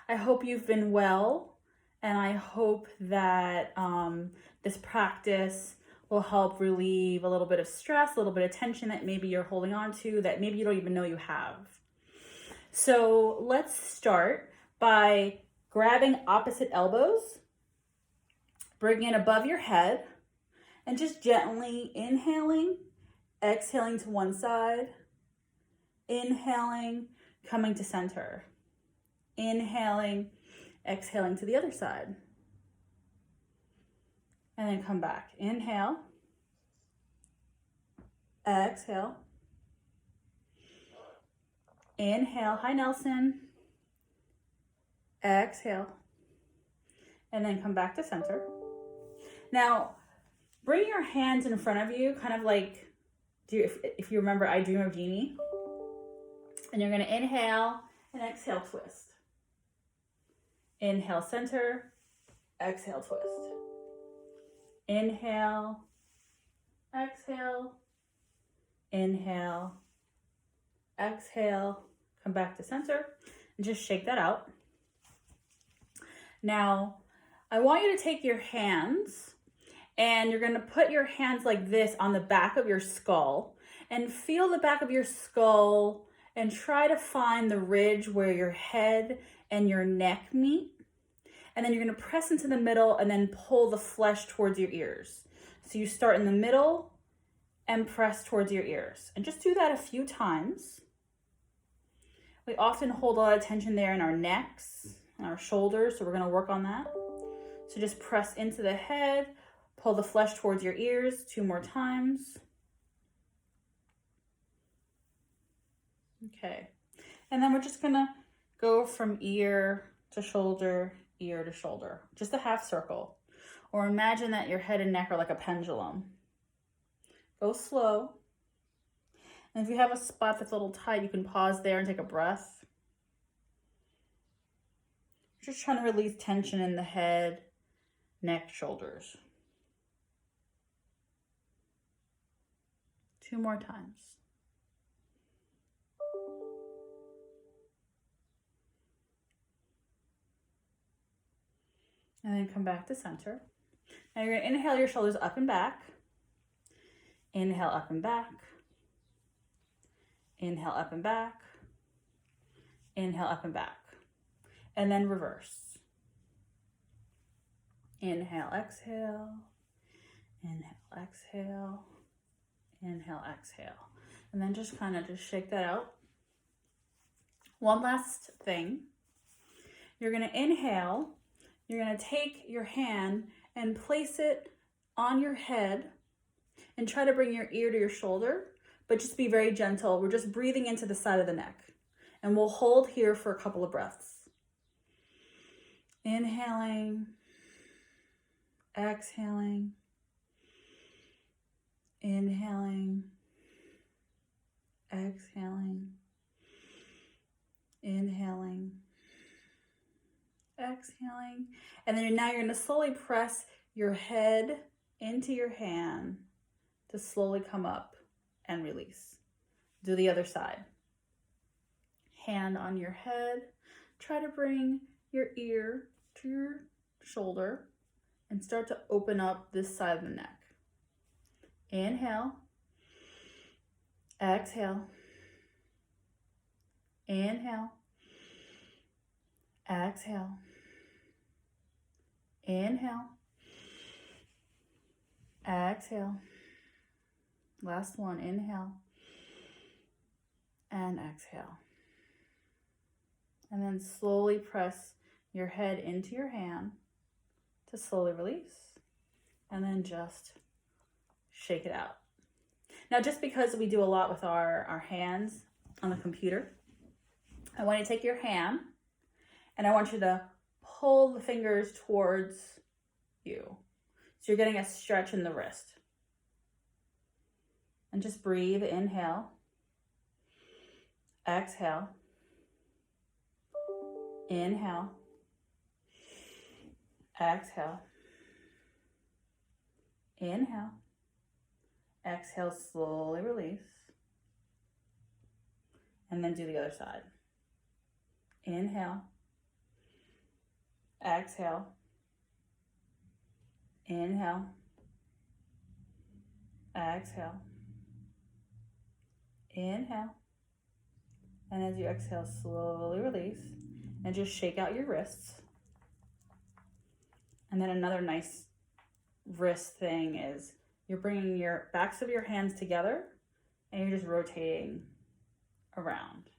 I hope you've been well, and I hope that this practice will help relieve a little bit of stress, a little bit of tension that maybe you're holding on to, that maybe you don't even know you have. So let's start by grabbing opposite elbows, bringing it above your head, and just gently inhaling, exhaling to one side, inhaling, coming to center, inhaling, exhaling to the other side, and then come back. Inhale, exhale, inhale, hi Nelson, exhale, and then come back to center. Now, bring your hands in front of you, kind of like, if you remember I Dream of Jeannie. And you're gonna inhale and exhale, twist. Inhale, center, exhale, twist. Inhale, exhale, inhale, exhale, come back to center, and just shake that out. Now, I want you to take your hands and you're gonna put your hands like this on the back of your skull and feel the back of your skull and try to find the ridge where your head and your neck meet. And then you're gonna press into the middle and then pull the flesh towards your ears. So you start in the middle and press towards your ears. And just do that a few times. We often hold a lot of tension there in our necks and our shoulders, so we're gonna work on that. So just press into the head, pull the flesh towards your ears 2 more times. Okay, and then we're just gonna go from ear to shoulder, just a half circle. Or imagine that your head and neck are like a pendulum. Go slow. And if you have a spot that's a little tight, you can pause there and take a breath. Just trying to release tension in the head, neck, shoulders. 2 more times. And then come back to center. Now you're gonna inhale your shoulders up and back. Inhale up and back. Inhale up and back. Inhale up and back. And then reverse. Inhale, exhale. Inhale, exhale. Inhale, exhale. And then just kind of shake that out. One last thing. You're gonna inhale. You're gonna take your hand and place it on your head and try to bring your ear to your shoulder, but just be very gentle. We're just breathing into the side of the neck. And we'll hold here for a couple of breaths. Inhaling, exhaling, inhaling, exhaling, inhaling, exhaling. And then now you're going to slowly press your head into your hand to slowly come up and release. Do the other side. Hand on your head. Try to bring your ear to your shoulder and start to open up this side of the neck. Inhale. Exhale. Inhale. Exhale. Inhale. Exhale. Last one. Inhale. And exhale. And then slowly press your head into your hand to slowly release. And then just shake it out. Now, just because we do a lot with our hands on the computer, I want you to take your hand and I want you to pull the fingers towards you. So you're getting a stretch in the wrist. And just breathe. Inhale. Exhale. Inhale. Exhale. Inhale. Exhale, slowly release. And then do the other side. Inhale. Exhale. Inhale. Exhale. Inhale. And as you exhale, slowly release and just shake out your wrists. And then another nice wrist thing is you're bringing your backs of your hands together and you're just rotating around.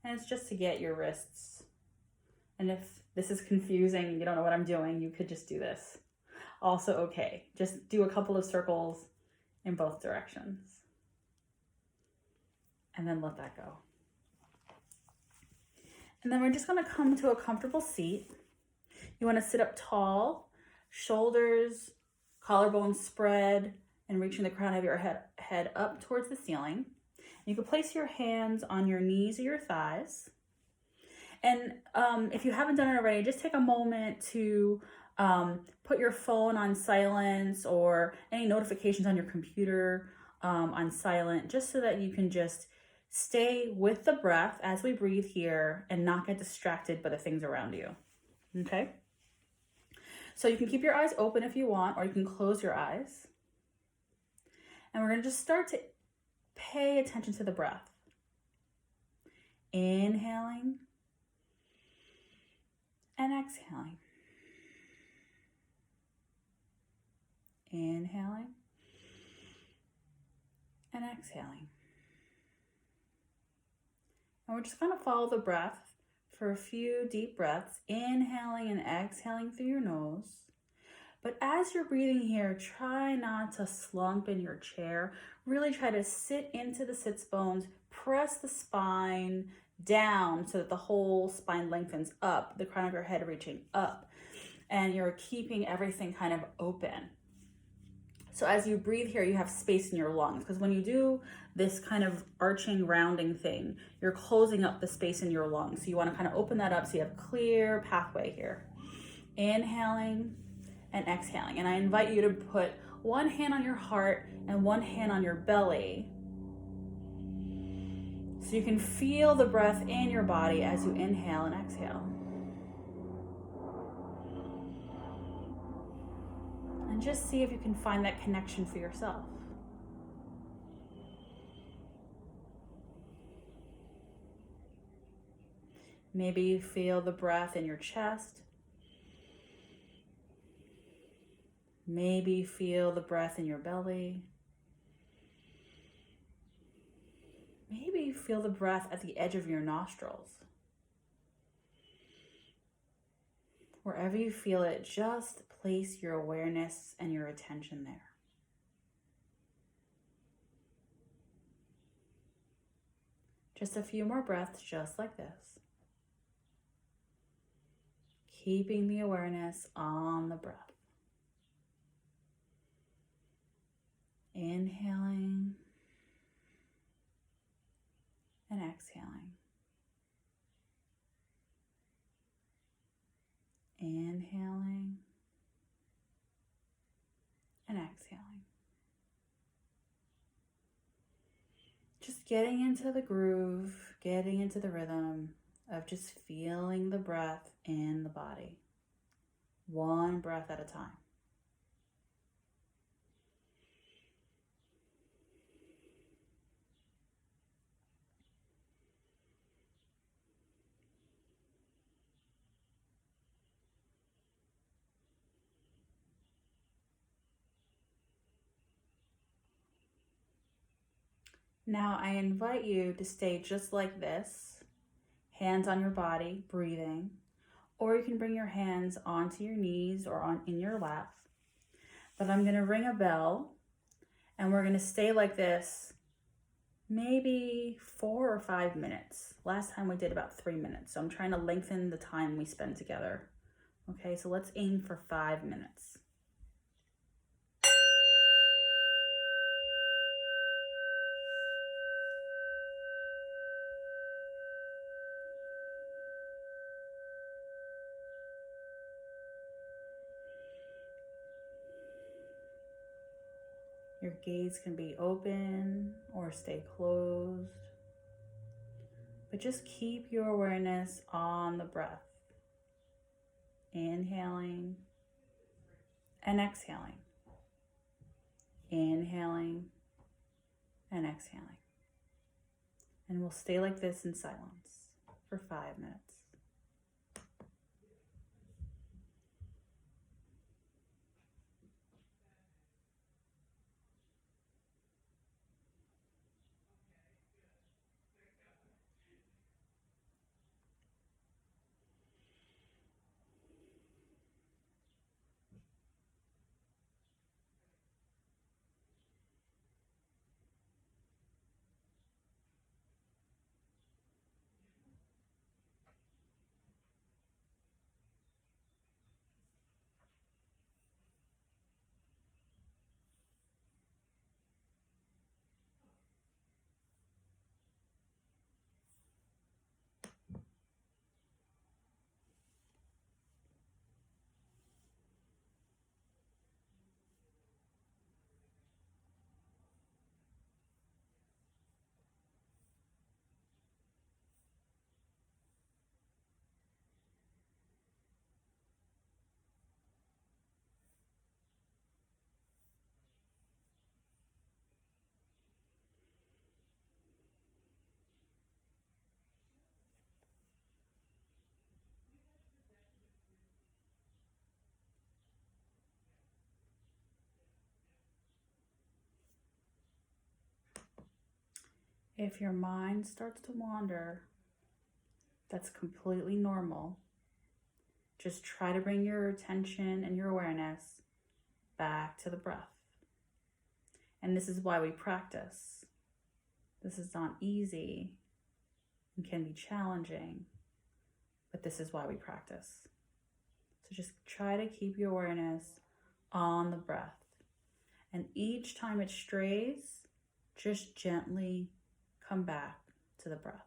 And it's just to get your wrists. And if this is confusing and you don't know what I'm doing, you could just do this. Also okay. Just do a couple of circles in both directions. And then let that go. And then we're just going to come to a comfortable seat. You want to sit up tall, shoulders, collarbones spread, and reaching the crown of your head up towards the ceiling. You can place your hands on your knees or your thighs. And if you haven't done it already, just take a moment to put your phone on silence or any notifications on your computer on silent, just so that you can just stay with the breath as we breathe here and not get distracted by the things around you. Okay? So you can keep your eyes open if you want, or you can close your eyes. And we're going to just start to pay attention to the breath. Inhaling and exhaling. Inhaling and exhaling. And we're just going to follow the breath for a few deep breaths, inhaling and exhaling through your nose. But as you're breathing here, try not to slump in your chair. Really try to sit into the sits bones, press the spine down so that the whole spine lengthens up, the crown of your head reaching up, and you're keeping everything kind of open. So as you breathe here, you have space in your lungs, because when you do this kind of arching, rounding thing, you're closing up the space in your lungs. So you want to kind of open that up so you have clear pathway here. Inhaling and exhaling. And I invite you to put one hand on your heart and one hand on your belly, so you can feel the breath in your body as you inhale and exhale. And just see if you can find that connection for yourself. Maybe you feel the breath in your chest. Maybe you feel the breath in your belly. Maybe you feel the breath at the edge of your nostrils. Wherever you feel it, just place your awareness and your attention there. Just a few more breaths just like this. Keeping the awareness on the breath. Inhaling and exhaling. Inhaling and exhaling. Just getting into the groove, getting into the rhythm of just feeling the breath in the body. One breath at a time. Now I invite you to stay just like this, hands on your body, breathing, or you can bring your hands onto your knees or in your lap. But I'm going to ring a bell and we're going to stay like this maybe 4 or 5 minutes. Last time we did about 3 minutes, so I'm trying to lengthen the time we spend together. Okay, so let's aim for 5 minutes. Your gaze can be open or stay closed, but just keep your awareness on the breath. Inhaling and exhaling. Inhaling and exhaling. And we'll stay like this in silence for 5 minutes. If your mind starts to wander, that's completely normal. Just try to bring your attention and your awareness back to the breath. And this is why we practice. This is not easy and can be challenging, but this is why we practice. So just try to keep your awareness on the breath. And each time it strays, just gently come back to the breath.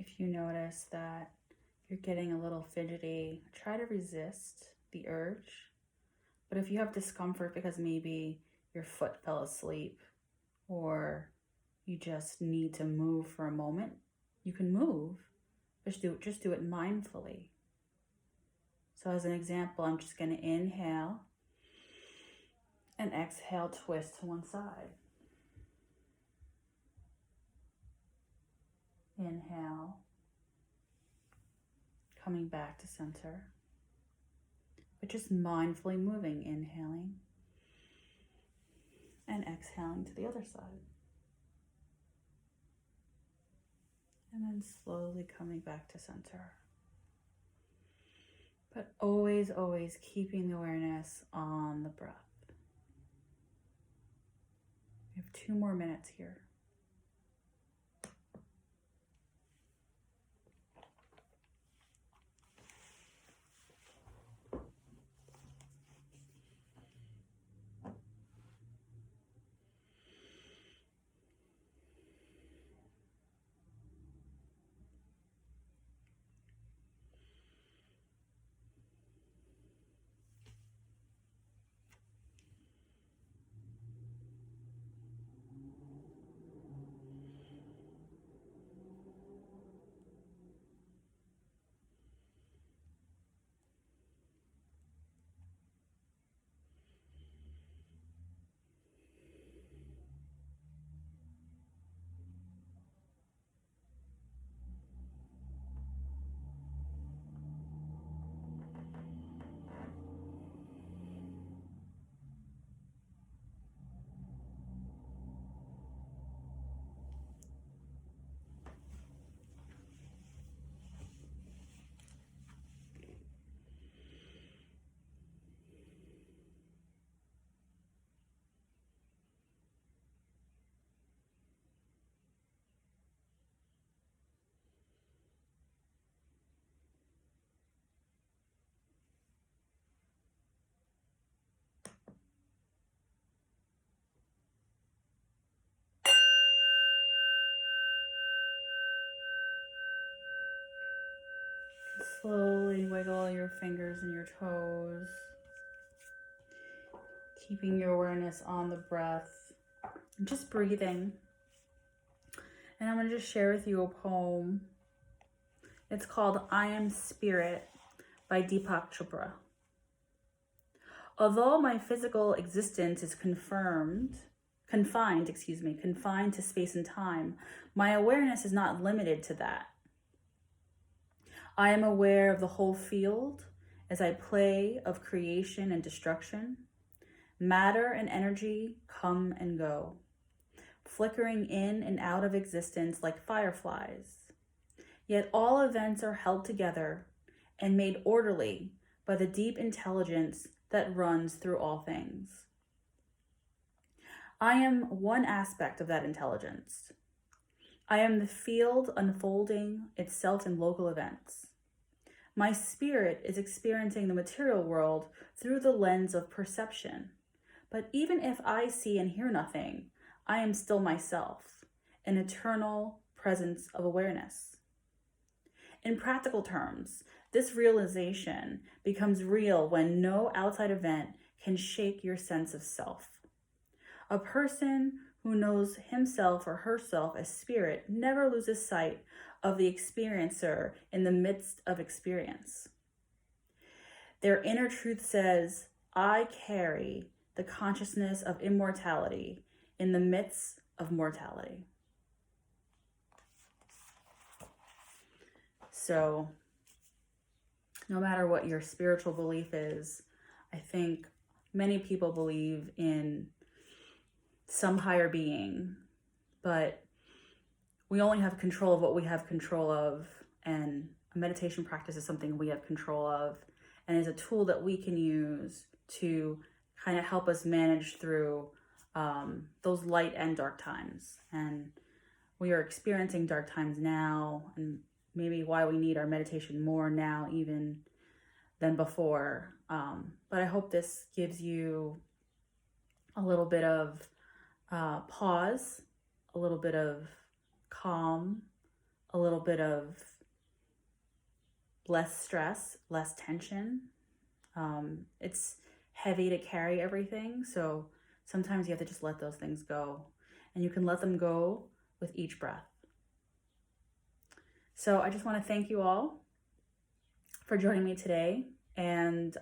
If you notice that you're getting a little fidgety, try to resist the urge. But if you have discomfort because maybe your foot fell asleep or you just need to move for a moment, you can move, but just do it mindfully. So as an example, I'm just going to inhale and exhale, twist to one side. Inhale, coming back to center, but just mindfully moving, inhaling and exhaling to the other side. And then slowly coming back to center. But always, always keeping the awareness on the breath. We have 2 more minutes here. Slowly wiggle your fingers and your toes, keeping your awareness on the breath, and just breathing. And I'm going to just share with you a poem. It's called I Am Spirit by Deepak Chopra. Although my physical existence is confined to space and time, my awareness is not limited to that. I am aware of the whole field as I play of creation and destruction. Matter and energy come and go, flickering in and out of existence like fireflies. Yet all events are held together and made orderly by the deep intelligence that runs through all things. I am one aspect of that intelligence. I am the field unfolding itself in local events. My spirit is experiencing the material world through the lens of perception. But even if I see and hear nothing, I am still myself, an eternal presence of awareness. In practical terms, this realization becomes real when no outside event can shake your sense of self. A person who knows himself or herself as spirit never loses sight of the experiencer in the midst of experience. Their inner truth says, I carry the consciousness of immortality in the midst of mortality. So, no matter what your spiritual belief is, I think many people believe in some higher being, but we only have control of what we have control of, and a meditation practice is something we have control of and is a tool that we can use to kind of help us manage through those light and dark times. And we are experiencing dark times now, and maybe why we need our meditation more now even than before. But I hope this gives you a little bit of pause, a little bit of calm, a little bit of less stress, less tension. It's heavy to carry everything, so sometimes you have to just let those things go, and you can let them go with each breath. So I just want to thank you all for joining me today, and